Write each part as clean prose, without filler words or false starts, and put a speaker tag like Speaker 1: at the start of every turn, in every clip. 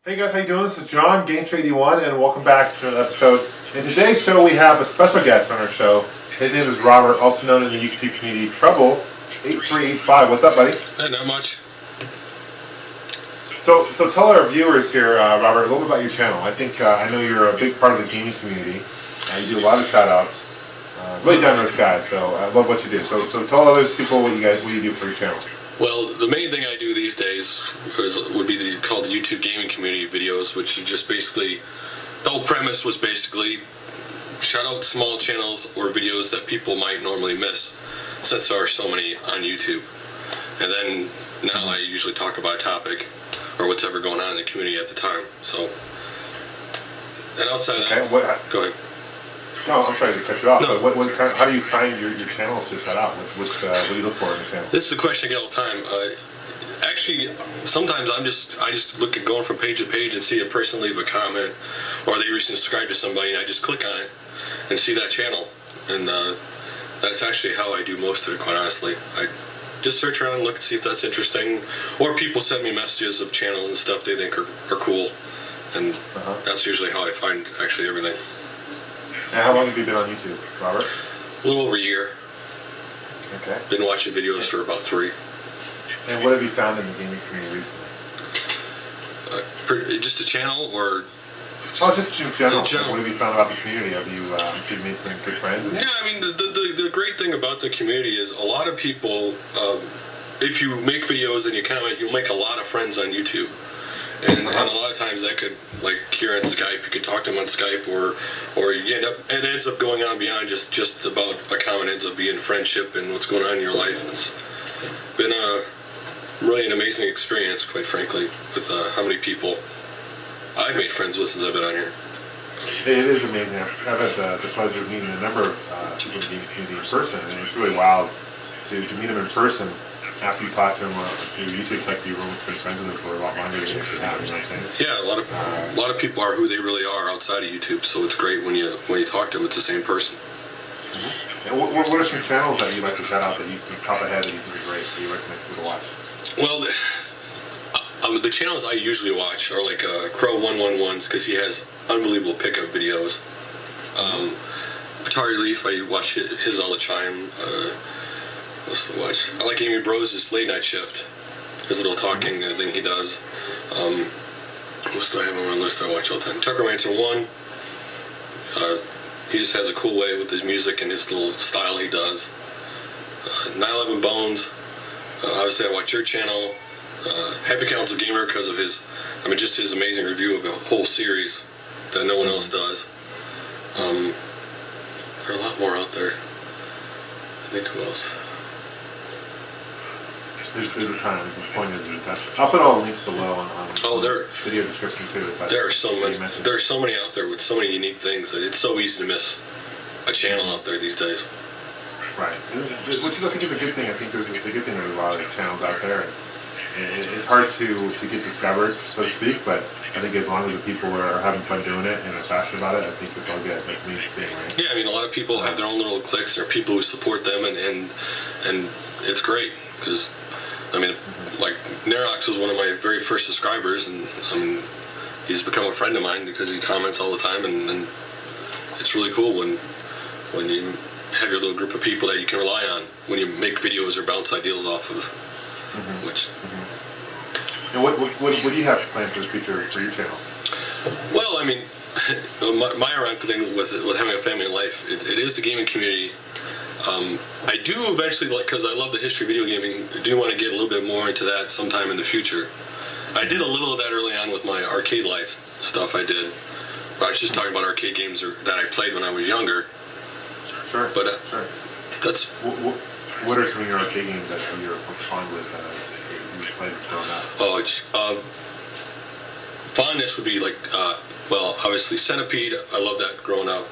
Speaker 1: Hey guys, how you doing? This is John, Gamester81, and welcome back to another episode. In today's show, we have a special guest on our show. His name is Robert, also known in the YouTube community, Troubl8385. What's up, buddy?
Speaker 2: Not much.
Speaker 1: So tell our viewers here, Robert, a little bit about your channel. I think I know you're a big part of the gaming community. You do a lot of shout-outs. Really down-to-earth guy, so I love what you do. So tell others people what you do for your channel.
Speaker 2: Well, the main thing I do these days would be called the YouTube gaming community videos, which is just basically, the whole premise was basically shout out small channels or videos that people might normally miss, since there are so many on YouTube. And then now I usually talk about a topic or what's ever going on in the community at the time. So, and outside of that, go ahead.
Speaker 1: No, I'm sorry to cut you off.
Speaker 2: No.
Speaker 1: But how do you find your channels to set out? What do you look for in your channel?
Speaker 2: This is a question I get all the time. Actually, sometimes I just look at going from page to page and see a person leave a comment, or they recently subscribed to somebody, and I just click on it and see that channel. And that's actually how I do most of it, quite honestly. I just search around and look and see if that's interesting, or people send me messages of channels and stuff they think are cool, and that's usually how I find actually everything.
Speaker 1: Now, how long have you been on YouTube, Robert?
Speaker 2: A little over a year.
Speaker 1: Okay.
Speaker 2: Been watching videos for about 3.
Speaker 1: And what have you found in the gaming community recently?
Speaker 2: Just a channel, or?
Speaker 1: Oh, just in general. What have you found about the community? Have you made some good friends?
Speaker 2: Yeah, I mean, the great thing about the community is a lot of people, if you make videos and you comment, you'll make a lot of friends on YouTube. And a lot of times that could, like here on Skype, you could talk to them on Skype, or you it ends up going on beyond just about a comment. It ends up being friendship and what's going on in your life. It's been really an amazing experience, quite frankly, with how many people I've made friends with since I've been on here.
Speaker 1: It is amazing. I've had the pleasure of meeting a number of people in the gaming community in person, and it's really wild to meet them in person. After you talk to them through YouTube, it's like you've almost been friends with them for a lot longer than you actually have. You know what I'm saying?
Speaker 2: Yeah, a lot of people are who they really are outside of YouTube. So it's great when you talk to them, it's the same person.
Speaker 1: And what are some channels that you like to shout out that you can pop ahead that you think are great that you recommend people to watch?
Speaker 2: Well, the channels I usually watch are like Crow111's, because he has unbelievable pickup videos. Atari Leaf, I watch his all the time. What's to watch? I like Amy Bros' late night shift. His little talking thing he does. What do I have on my list I watch all the time? Gamester81. He just has a cool way with his music and his little style he does. 911 Bones. Obviously I watch your channel. Happy Council Gamer, because of just his amazing review of a whole series that no one else does. There are a lot more out there. I think who else?
Speaker 1: There's a ton. The point is, there's a ton. I'll put all the links below on video description too.
Speaker 2: There are so many. There are so many out there with so many unique things that it's so easy to miss a channel out there these days.
Speaker 1: Right, which I think is a good thing. I think it's a good thing there's a lot of channels out there. It's hard to get discovered, so to speak, but I think as long as the people are having fun doing it and are passionate about it, I think it's all good. That's the main thing, right?
Speaker 2: Yeah, I mean, a lot of people have their own little cliques. There are people who support them, and it's great, because, I mean, like, Nerox was one of my very first subscribers, and I mean, he's become a friend of mine because he comments all the time, and it's really cool when you have your little group of people that you can rely on when you make videos or bounce ideas off of.
Speaker 1: And what do you have planned for the future for your channel?
Speaker 2: Well, I mean, my ironic thing with having a family life, it is the gaming community. I do eventually, because I love the history of video gaming, I do want to get a little bit more into that sometime in the future. I did a little of that early on with my arcade life stuff I did. I was just talking about arcade games that I played when I was younger.
Speaker 1: Sure.
Speaker 2: But
Speaker 1: sure.
Speaker 2: That's.
Speaker 1: What are some of your arcade games that you're fond with? You played growing up?
Speaker 2: Oh, fondness would be like, well, obviously Centipede. I loved that growing up.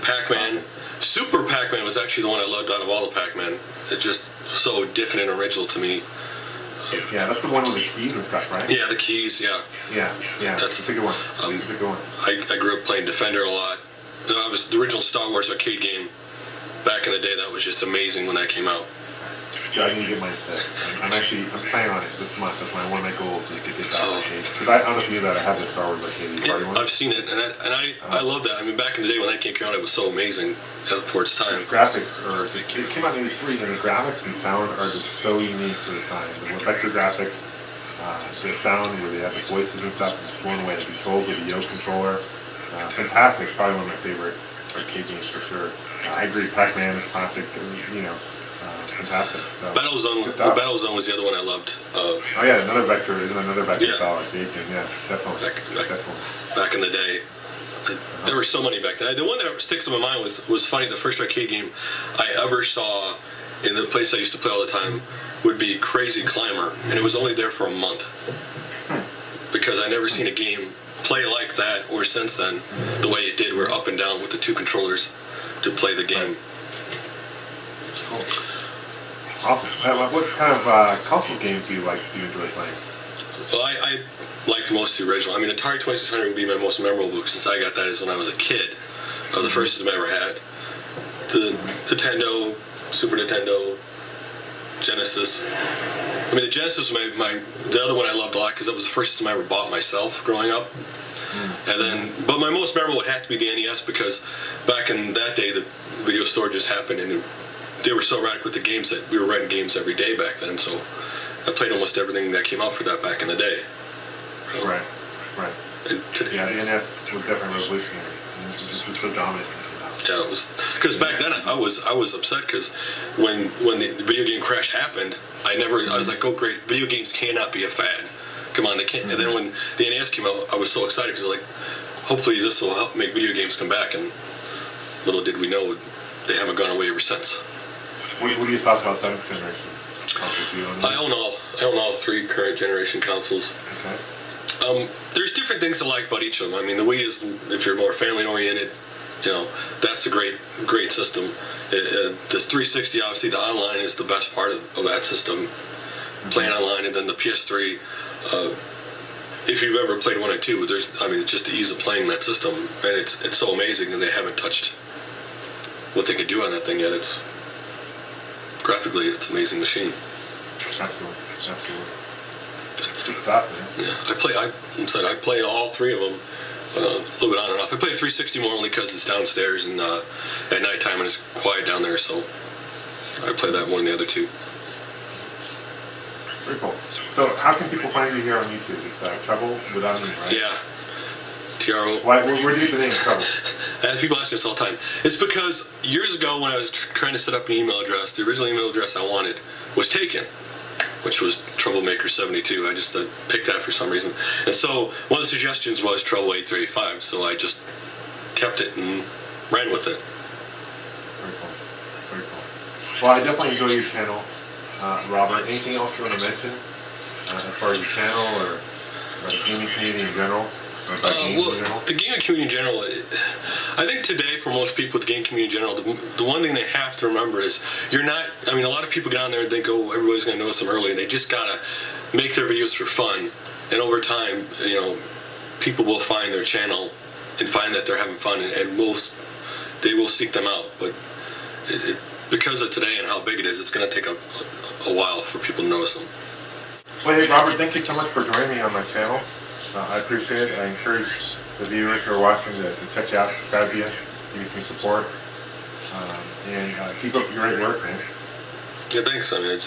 Speaker 2: Pac-Man. Awesome. Super Pac-Man was actually the one I loved out of all the Pac-Man. It's just so different and original to me.
Speaker 1: Yeah, that's the one with the keys and stuff, right?
Speaker 2: Yeah, the keys. Yeah.
Speaker 1: Yeah. That's a good one. That's a good one.
Speaker 2: I grew up playing Defender a lot. Obviously, the original Star Wars arcade game back in the day, that was just amazing when that came out.
Speaker 1: I need to get mine fixed. I'm planning on it this month. That's one of my goals is to get that arcade. Because I don't know if you knew that I have the Star Wars arcade.
Speaker 2: Yeah, I've seen it, and I love that. I mean, back in the day when that game came out, it was so amazing for its time.
Speaker 1: The graphics are just, it came out in '83, and the graphics and sound are just so unique for the time. The vector graphics, the sound where they have the voices and stuff, is blown away. The controls with the Yoke controller, fantastic. Probably one of my favorite arcade games for sure. I agree. Pac-Man is classic. Fantastic. So
Speaker 2: Battlezone was the other one I loved.
Speaker 1: Oh yeah, another vector style arcade game. Yeah, definitely.
Speaker 2: Back in the day, there were so many back then. The one that sticks in my mind was funny. The first arcade game I ever saw in the place I used to play all the time would be Crazy Climber, and it was only there for a month because I never seen a game play like that or since then the way it did. We're up and down with the two controllers to play the game.
Speaker 1: Cool. Awesome. What kind of console games do you enjoy playing?
Speaker 2: Well, I liked most of the original. I mean, Atari 2600 would be my most memorable since I got that is when I was a kid. The first system I ever had. The Nintendo, Super Nintendo, Genesis. I mean, the Genesis was the other one I loved a lot because that was the first system I ever bought myself growing up. But my most memorable would have to be the NES because back in that day, the video store just happened and they were so erratic with the games that we were renting games every day back then. So I played almost everything that came out for that back in the day.
Speaker 1: Right. And yeah, the NES was definitely revolutionary. It just was so dominant.
Speaker 2: Yeah, it was because back then I was upset because when the video game crash happened, I was like, oh great, video games cannot be a fad. Come on, they can't. And then when the NES came out, I was so excited because like, hopefully this will help make video games come back. And little did we know, they haven't gone away ever since.
Speaker 1: What are your thoughts about 7th generation consoles?
Speaker 2: I own all 3 current generation consoles.
Speaker 1: Okay.
Speaker 2: There's different things to like about each of them. I mean, the Wii is, if you're more family oriented, that's a great system. The 360, obviously, the online is the best part of that system. Playing online, and then the PS3. If you've ever played 1 and 2, it's just the ease of playing that system, and it's so amazing, and they haven't touched what they could do on that thing yet. Graphically, it's an amazing machine.
Speaker 1: Absolutely. It's good stuff, man.
Speaker 2: Yeah, I play all 3 of them. A little bit on and off. I play 360 more only because it's downstairs and at nighttime and it's quiet down there, so I play that more than the other 2.
Speaker 1: Very cool. So how can people find you here on YouTube? It's Troubl without me, right?
Speaker 2: Yeah. TRO.
Speaker 1: Where do you get the name Troubl?
Speaker 2: People ask me this all the time. It's because years ago when I was trying to set up an email address, the original email address I wanted was taken, which was Troublemaker72. I just picked that for some reason. And so one of the suggestions was Troubl8385, so I just kept it and ran with it.
Speaker 1: Very cool. Well, I definitely enjoy your channel, Robert. Anything else you want to mention as far as your channel or the gaming community in general?
Speaker 2: The gaming community in general, I think today for most people with the gaming community in general, the one thing they have to remember is a lot of people get on there and think, oh, everybody's going to notice them early, and they just got to make their videos for fun. And over time, people will find their channel and find that they're having fun, and they will seek them out. But because of today and how big it is, it's going to take a while for people to notice them.
Speaker 1: Well, hey, Robert, thank you so much for joining me on my channel. I appreciate it. I encourage the viewers who are watching to check you out, subscribe to you, give you some support, and keep up the great work, man.
Speaker 2: Yeah, thanks. I mean,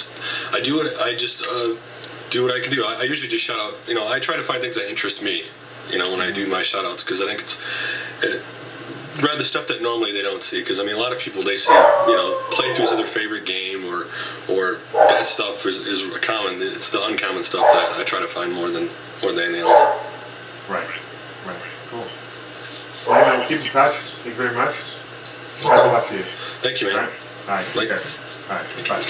Speaker 2: I do what I can do. I usually just shout out. I try to find things that interest me. When I do my shout outs, because I think it's rather stuff that normally they don't see. Because a lot of people, they see playthroughs of their favorite game or that stuff is common. It's the uncommon stuff that I try to find more than anything else.
Speaker 1: Right. Cool. Well, we'll keep in touch. Thank you very much. Best of luck to you.
Speaker 2: Thank you, man.
Speaker 1: All right. Take care. All right. Bye.